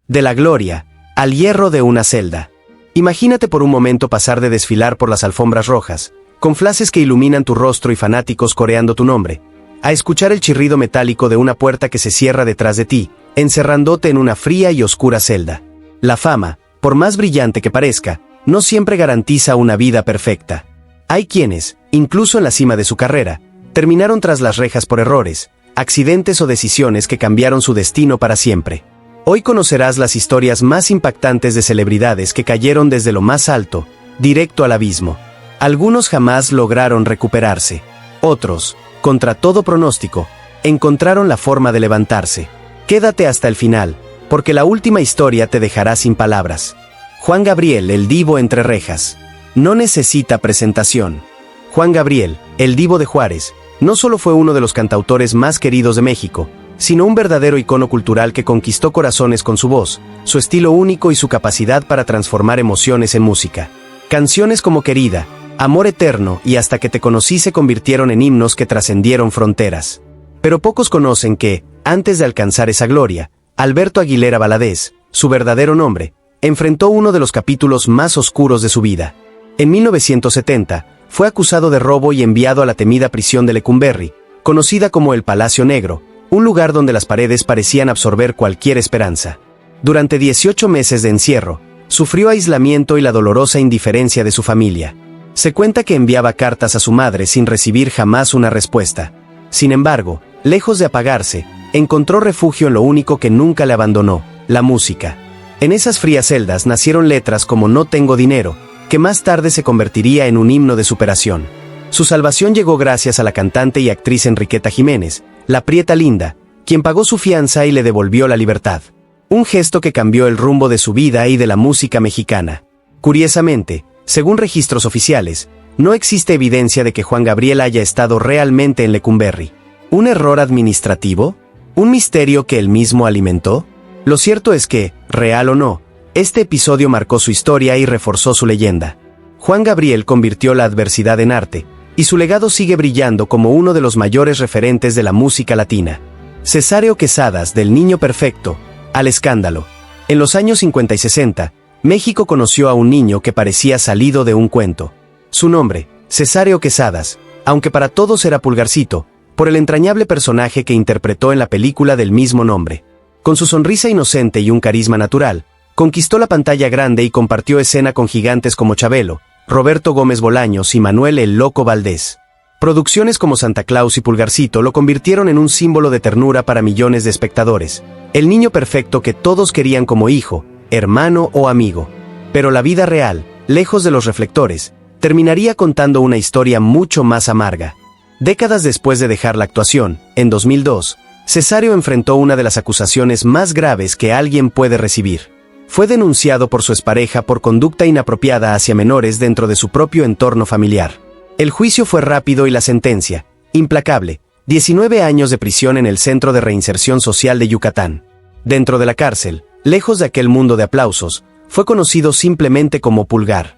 De la gloria al hierro de una celda. Imagínate por un momento pasar de desfilar por las alfombras rojas, con flashes que iluminan tu rostro y fanáticos coreando tu nombre, a escuchar el chirrido metálico de una puerta que se cierra detrás de ti, encerrándote en una fría y oscura celda. La fama, por más brillante que parezca, no siempre garantiza una vida perfecta. Hay quienes, incluso en la cima de su carrera, terminaron tras las rejas por errores, accidentes o decisiones que cambiaron su destino para siempre. Hoy conocerás las historias más impactantes de celebridades que cayeron desde lo más alto, directo al abismo. Algunos jamás lograron recuperarse. Otros, contra todo pronóstico, encontraron la forma de levantarse. Quédate hasta el final, porque la última historia te dejará sin palabras. Juan Gabriel, el divo entre rejas. No necesita presentación. Juan Gabriel, el divo de Juárez, no solo fue uno de los cantautores más queridos de México, sino un verdadero icono cultural que conquistó corazones con su voz, su estilo único y su capacidad para transformar emociones en música. Canciones como Querida, Amor Eterno y Hasta que te conocí se convirtieron en himnos que trascendieron fronteras. Pero pocos conocen que, antes de alcanzar esa gloria, Alberto Aguilera Valadez, su verdadero nombre, enfrentó uno de los capítulos más oscuros de su vida. En 1970, fue acusado de robo y enviado a la temida prisión de Lecumberri, conocida como el Palacio Negro, un lugar donde las paredes parecían absorber cualquier esperanza. Durante 18 meses de encierro, sufrió aislamiento y la dolorosa indiferencia de su familia. Se cuenta que enviaba cartas a su madre sin recibir jamás una respuesta. Sin embargo, lejos de apagarse, encontró refugio en lo único que nunca le abandonó, la música. En esas frías celdas nacieron letras como No tengo dinero, que más tarde se convertiría en un himno de superación. Su salvación llegó gracias a la cantante y actriz Enriqueta Jiménez, la prieta linda, quien pagó su fianza y le devolvió la libertad. Un gesto que cambió el rumbo de su vida y de la música mexicana. Curiosamente, según registros oficiales, no existe evidencia de que Juan Gabriel haya estado realmente en Lecumberri. ¿Un error administrativo? ¿Un misterio que él mismo alimentó? Lo cierto es que, real o no, este episodio marcó su historia y reforzó su leyenda. Juan Gabriel convirtió la adversidad en arte, y su legado sigue brillando como uno de los mayores referentes de la música latina. Cesáreo Quesadas, del Niño Perfecto al escándalo. En los años 50 y 60, México conoció a un niño que parecía salido de un cuento. Su nombre, Cesáreo Quesadas, aunque para todos era Pulgarcito, por el entrañable personaje que interpretó en la película del mismo nombre. Con su sonrisa inocente y un carisma natural, conquistó la pantalla grande y compartió escena con gigantes como Chabelo, Roberto Gómez Bolaños y Manuel el Loco Valdés. Producciones como Santa Claus y Pulgarcito lo convirtieron en un símbolo de ternura para millones de espectadores, el niño perfecto que todos querían como hijo, hermano o amigo. Pero la vida real, lejos de los reflectores, terminaría contando una historia mucho más amarga. Décadas después de dejar la actuación, en 2002, Cesáreo enfrentó una de las acusaciones más graves que alguien puede recibir. Fue denunciado por su expareja por conducta inapropiada hacia menores dentro de su propio entorno familiar. El juicio fue rápido y la sentencia, implacable, 19 años de prisión en el Centro de Reinserción Social de Yucatán. Dentro de la cárcel, lejos de aquel mundo de aplausos, fue conocido simplemente como Pulgar.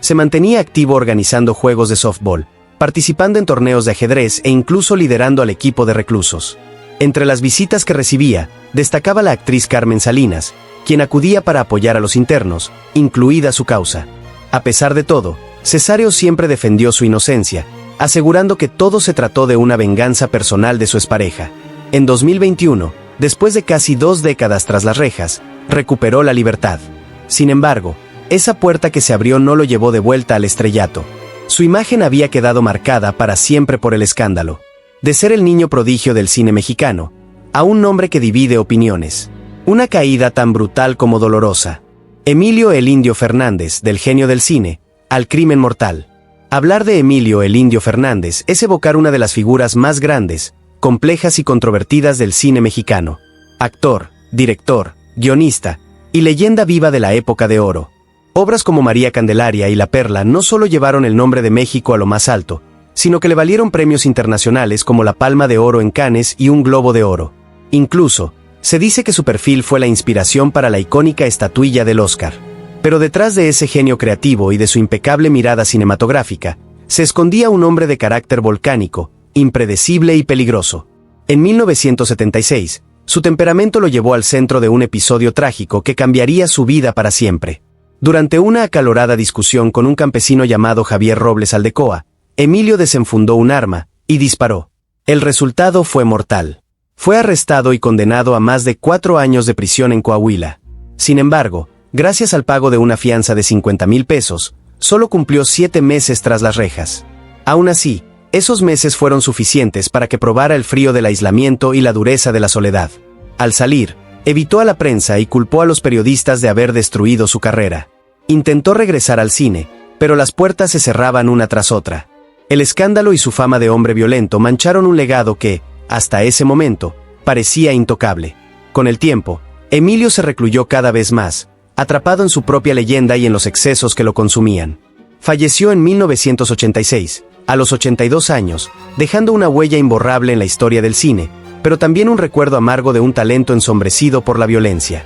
Se mantenía activo organizando juegos de softball, participando en torneos de ajedrez e incluso liderando al equipo de reclusos. Entre las visitas que recibía, destacaba la actriz Carmen Salinas, quien acudía para apoyar a los internos, incluida su causa. A pesar de todo, Cesáreo siempre defendió su inocencia, asegurando que todo se trató de una venganza personal de su expareja. En 2021, después de casi 2 décadas tras las rejas, recuperó la libertad. Sin embargo, esa puerta que se abrió no lo llevó de vuelta al estrellato. Su imagen había quedado marcada para siempre por el escándalo. De ser el niño prodigio del cine mexicano, a un nombre que divide opiniones. Una caída tan brutal como dolorosa. Emilio el Indio Fernández, del genio del cine, al crimen mortal. Hablar de Emilio el Indio Fernández es evocar una de las figuras más grandes, complejas y controvertidas del cine mexicano. Actor, director, guionista y leyenda viva de la época de oro. Obras como María Candelaria y La Perla no solo llevaron el nombre de México a lo más alto, sino que le valieron premios internacionales como la Palma de Oro en Cannes y un Globo de Oro. Incluso, se dice que su perfil fue la inspiración para la icónica estatuilla del Oscar. Pero detrás de ese genio creativo y de su impecable mirada cinematográfica, se escondía un hombre de carácter volcánico, impredecible y peligroso. En 1976, Su temperamento lo llevó al centro de un episodio trágico que cambiaría su vida para siempre. Durante una acalorada discusión con un campesino llamado Javier Robles Aldecoa, Emilio desenfundó un arma y disparó. El resultado fue mortal. Fue arrestado y condenado a más de 4 años de prisión en Coahuila. Sin embargo, gracias al pago de una fianza de 50,000 pesos, solo cumplió 7 meses tras las rejas. Aún así, esos meses fueron suficientes para que probara el frío del aislamiento y la dureza de la soledad. Al salir, evitó a la prensa y culpó a los periodistas de haber destruido su carrera. Intentó regresar al cine, pero las puertas se cerraban una tras otra. El escándalo y su fama de hombre violento mancharon un legado que, hasta ese momento, parecía intocable. Con el tiempo, Emilio se recluyó cada vez más, atrapado en su propia leyenda y en los excesos que lo consumían. Falleció en 1986, a los 82 años, dejando una huella imborrable en la historia del cine, pero también un recuerdo amargo de un talento ensombrecido por la violencia.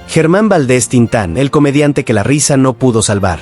Germán Valdés Tintán, el comediante que la risa no pudo salvar.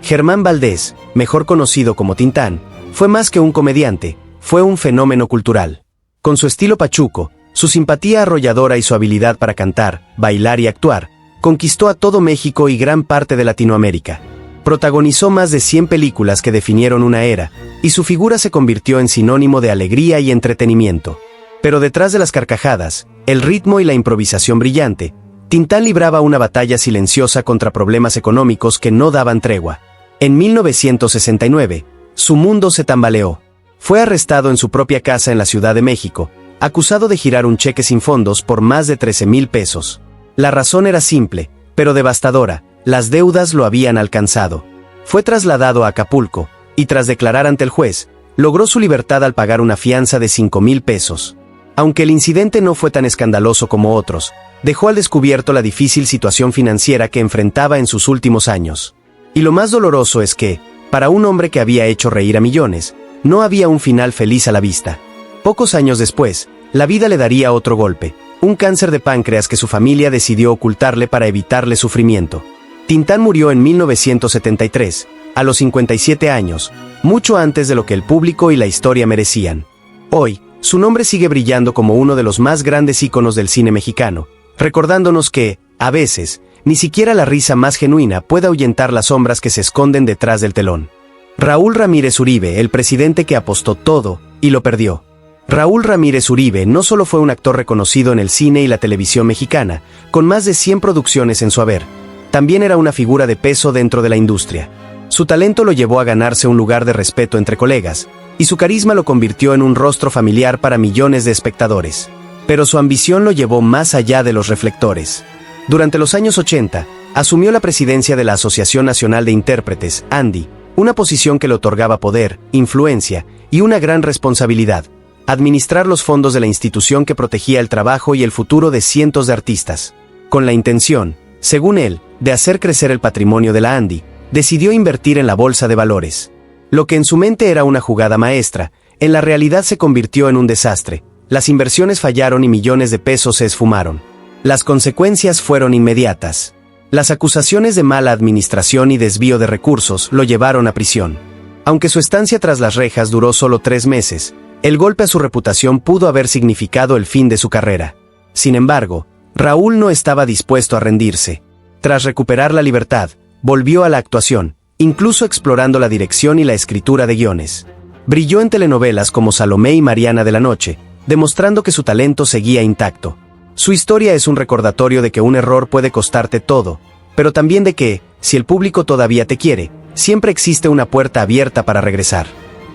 Germán Valdés, mejor conocido como Tintán, fue más que un comediante, fue un fenómeno cultural. Con su estilo pachuco, su simpatía arrolladora y su habilidad para cantar, bailar y actuar, conquistó a todo México y gran parte de Latinoamérica. Protagonizó más de 100 películas que definieron una era, y su figura se convirtió en sinónimo de alegría y entretenimiento. Pero detrás de las carcajadas, el ritmo y la improvisación brillante, Tintán libraba una batalla silenciosa contra problemas económicos que no daban tregua. En 1969, su mundo se tambaleó. Fue arrestado en su propia casa en la Ciudad de México, acusado de girar un cheque sin fondos por más de 13,000 pesos. La razón era simple, pero devastadora: las deudas lo habían alcanzado. Fue trasladado a Acapulco, y tras declarar ante el juez, logró su libertad al pagar una fianza de 5,000 pesos. Aunque el incidente no fue tan escandaloso como otros, dejó al descubierto la difícil situación financiera que enfrentaba en sus últimos años. Y lo más doloroso es que, para un hombre que había hecho reír a millones, no había un final feliz a la vista. Pocos años después, la vida le daría otro golpe, un cáncer de páncreas que su familia decidió ocultarle para evitarle sufrimiento. Tintán murió en 1973, a los 57 años, mucho antes de lo que el público y la historia merecían. Hoy, su nombre sigue brillando como uno de los más grandes íconos del cine mexicano, recordándonos que, a veces, ni siquiera la risa más genuina puede ahuyentar las sombras que se esconden detrás del telón. Raúl Ramírez Uribe, el presidente que apostó todo y lo perdió. Raúl Ramírez Uribe no solo fue un actor reconocido en el cine y la televisión mexicana, con más de 100 producciones en su haber, también era una figura de peso dentro de la industria. Su talento lo llevó a ganarse un lugar de respeto entre colegas, y su carisma lo convirtió en un rostro familiar para millones de espectadores. Pero su ambición lo llevó más allá de los reflectores. Durante los años 80, asumió la presidencia de la Asociación Nacional de Intérpretes, ANDI, una posición que le otorgaba poder, influencia y una gran responsabilidad: administrar los fondos de la institución que protegía el trabajo y el futuro de cientos de artistas. Con la intención, según él, de hacer crecer el patrimonio de la ANDI, decidió invertir en la bolsa de valores. Lo que en su mente era una jugada maestra, en la realidad se convirtió en un desastre. Las inversiones fallaron y millones de pesos se esfumaron. Las consecuencias fueron inmediatas. Las acusaciones de mala administración y desvío de recursos lo llevaron a prisión. Aunque su estancia tras las rejas duró solo 3 meses, el golpe a su reputación pudo haber significado el fin de su carrera. Sin embargo, Raúl no estaba dispuesto a rendirse. Tras recuperar la libertad, volvió a la actuación, incluso explorando la dirección y la escritura de guiones. Brilló en telenovelas como Salomé y Mariana de la Noche, demostrando que su talento seguía intacto. Su historia es un recordatorio de que un error puede costarte todo, pero también de que, si el público todavía te quiere, siempre existe una puerta abierta para regresar.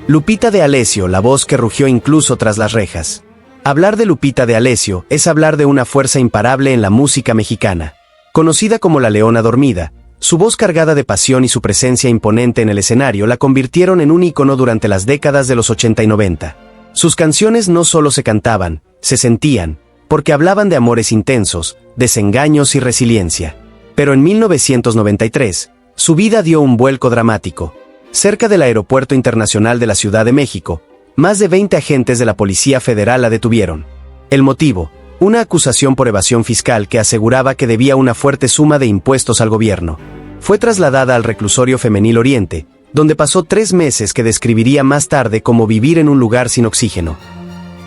Lupita D'Alessio, la voz que rugió incluso tras las rejas. Hablar de Lupita D'Alessio es hablar de una fuerza imparable en la música mexicana. Conocida como la Leona Dormida, su voz cargada de pasión y su presencia imponente en el escenario la convirtieron en un ícono durante las décadas de los 80 y 90. Sus canciones no solo se cantaban, se sentían, porque hablaban de amores intensos, desengaños y resiliencia. Pero en 1993, su vida dio un vuelco dramático. Cerca del Aeropuerto Internacional de la Ciudad de México, más de 20 agentes de la Policía Federal la detuvieron. El motivo: una acusación por evasión fiscal que aseguraba que debía una fuerte suma de impuestos al gobierno. Fue trasladada al reclusorio femenil Oriente, donde pasó 3 meses que describiría más tarde como vivir en un lugar sin oxígeno.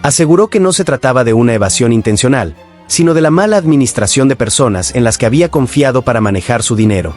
Aseguró que no se trataba de una evasión intencional, sino de la mala administración de personas en las que había confiado para manejar su dinero.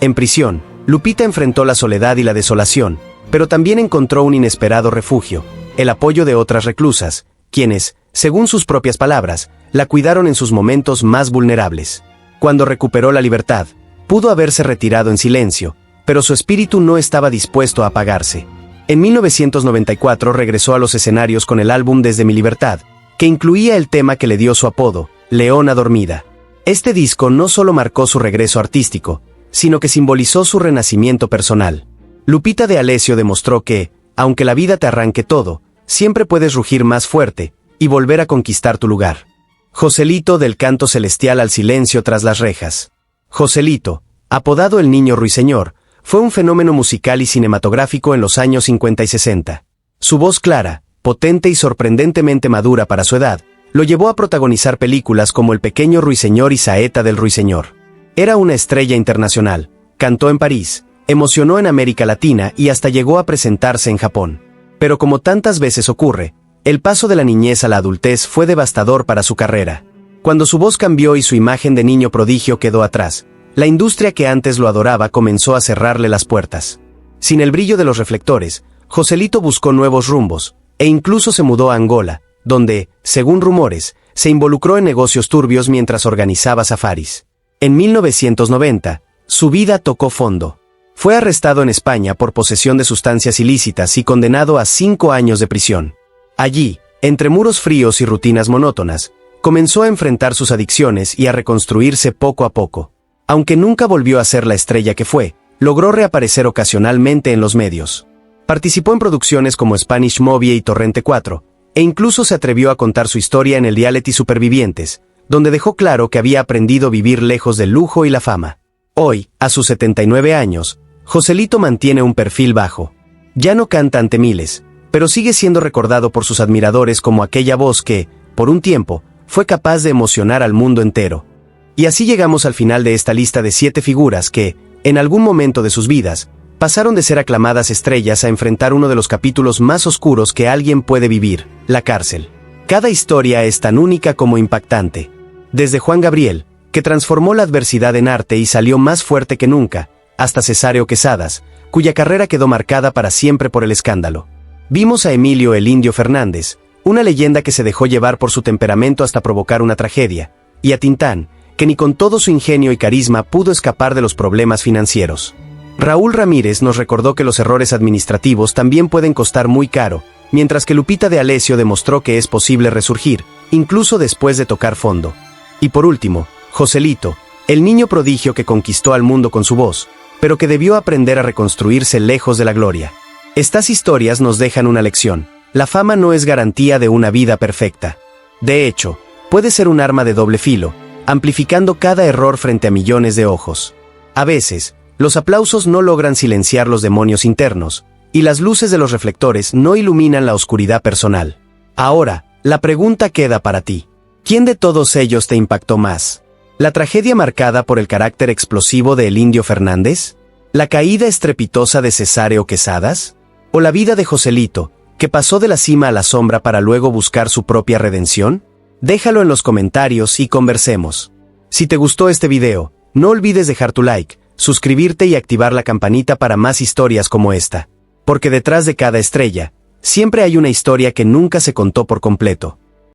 En prisión, Lupita enfrentó la soledad y la desolación, pero también encontró un inesperado refugio, el apoyo de otras reclusas, quienes, según sus propias palabras, la cuidaron en sus momentos más vulnerables. Cuando recuperó la libertad, pudo haberse retirado en silencio, pero su espíritu no estaba dispuesto a apagarse. En 1994 regresó a los escenarios con el álbum Desde mi libertad, que incluía el tema que le dio su apodo, Leona Dormida. Este disco no solo marcó su regreso artístico, sino que simbolizó su renacimiento personal. Lupita D'Alessio demostró que, aunque la vida te arranque todo, siempre puedes rugir más fuerte y volver a conquistar tu lugar. Joselito, del canto celestial al silencio tras las rejas. Joselito, apodado el Niño Ruiseñor, fue un fenómeno musical y cinematográfico en los años 50 y 60. Su voz clara, potente y sorprendentemente madura para su edad, lo llevó a protagonizar películas como El pequeño ruiseñor y Saeta del ruiseñor. Era una estrella internacional, cantó en París, emocionó en América Latina y hasta llegó a presentarse en Japón. Pero como tantas veces ocurre, el paso de la niñez a la adultez fue devastador para su carrera. Cuando su voz cambió y su imagen de niño prodigio quedó atrás, la industria que antes lo adoraba comenzó a cerrarle las puertas. Sin el brillo de los reflectores, Joselito buscó nuevos rumbos, e incluso se mudó a Angola, donde, según rumores, se involucró en negocios turbios mientras organizaba safaris. En 1990, su vida tocó fondo. Fue arrestado en España por posesión de sustancias ilícitas y condenado a 5 años de prisión. Allí, entre muros fríos y rutinas monótonas, comenzó a enfrentar sus adicciones y a reconstruirse poco a poco. Aunque nunca volvió a ser la estrella que fue, logró reaparecer ocasionalmente en los medios. Participó en producciones como Spanish Movie y Torrente 4, e incluso se atrevió a contar su historia en el reality Supervivientes, donde dejó claro que había aprendido a vivir lejos del lujo y la fama. Hoy, a sus 79 años, Joselito mantiene un perfil bajo. Ya no canta ante miles, pero sigue siendo recordado por sus admiradores como aquella voz que, por un tiempo, fue capaz de emocionar al mundo entero. Y así llegamos al final de esta lista de 7 figuras que, en algún momento de sus vidas, pasaron de ser aclamadas estrellas a enfrentar uno de los capítulos más oscuros que alguien puede vivir, la cárcel. Cada historia es tan única como impactante. Desde Juan Gabriel, que transformó la adversidad en arte y salió más fuerte que nunca, hasta Cesáreo Quesadas, cuya carrera quedó marcada para siempre por el escándalo. Vimos a Emilio el Indio Fernández, una leyenda que se dejó llevar por su temperamento hasta provocar una tragedia, y a Tintán, que ni con todo su ingenio y carisma pudo escapar de los problemas financieros. Raúl Ramírez nos recordó que los errores administrativos también pueden costar muy caro, mientras que Lupita D'Alessio demostró que es posible resurgir, incluso después de tocar fondo. Y por último, Joselito, el niño prodigio que conquistó al mundo con su voz, pero que debió aprender a reconstruirse lejos de la gloria. Estas historias nos dejan una lección: la fama no es garantía de una vida perfecta. De hecho, puede ser un arma de doble filo, amplificando cada error frente a millones de ojos. A veces, los aplausos no logran silenciar los demonios internos, y las luces de los reflectores no iluminan la oscuridad personal. Ahora, la pregunta queda para ti. ¿Quién de todos ellos te impactó más? ¿La tragedia marcada por el carácter explosivo de El Indio Fernández? ¿La caída estrepitosa de Cesáreo Quesadas? ¿O la vida de Joselito, que pasó de la cima a la sombra para luego buscar su propia redención? Déjalo en los comentarios y conversemos. Si te gustó este video, no olvides dejar tu like, suscribirte y activar la campanita para más historias como esta. Porque detrás de cada estrella, siempre hay una historia que nunca se contó por completo.